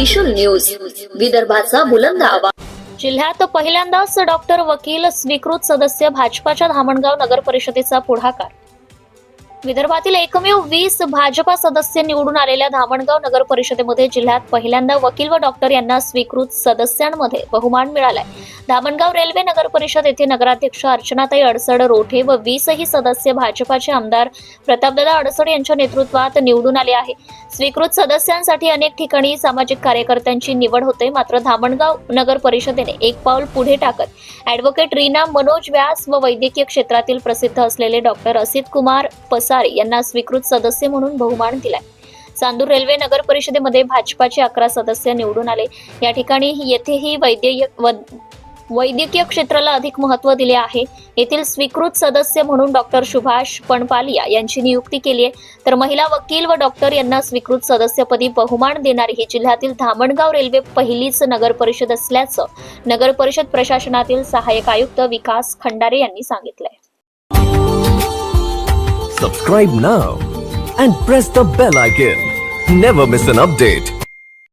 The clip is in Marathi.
त्रिशूल न्यूज, विदर्भाचा बुलंद आवाज। जिल्ह्यात पहिल्यांदाच डॉक्टर वकील स्वीकृत सदस्य, भाजपाच्या धामणगाव नगर परिषदेचा पुढाकार। विदर्भातील एकमेव 20 भाजपा सदस्य निवडून आलेल्या धामणगाव नगर परिषदेमध्ये जिल्ह्यात पहिल्यांदा वकील व डॉक्टर यांना स्वीकृत सदस्यांमध्ये बहुमान मिळालाय। धामणगाव रेल्वे नगर परिषद येथे नगराध्यक्ष अर्चनाताई अडसड रोठे व 20 सदस्य भाजपाचे आमदार प्रतापदादा अडसड यांच्या नेतृत्वात निवडून आले आहे। स्वीकृत सदस्यांसाठी अनेक ठिकाणी सामाजिक कार्यकर्त्यांची निवड होते, मात्र धामणगाव नगर परिषदेने एक पाऊल पुढे टाकत ॲडव्होकेट रीना मनोज व्यास व वैद्यकीय क्षेत्रातील प्रसिद्ध असलेले डॉक्टर असित कुमार पसारे यांना स्वीकृत सदस्य म्हणून बहुमान दिलाय। चांदूर रेल्वे नगर परिषदेमध्ये भाजपाचे 11 सदस्य निवडून आले। या ठिकाणी येथेही वैद्यकीय क्षेत्राला अधिक महत्त्व दिले आहे। येथील स्वीकृत सदस्य म्हणून डॉक्टर सुभाष पणपालिया यांची नियुक्ती केली आहे, तर महिला वकील व डॉक्टर यांना स्वीकृत सदस्यपदी बहुमान देणारी ही जिल्ह्यातील धामणगाव रेल्वे पहिलीच नगर परिषद असल्याचं नगर परिषद प्रशासनातील सहाय्यक आयुक्त विकास खंडारे यांनी सांगितलंय। Subscribe now and press the bell icon. Never miss an update.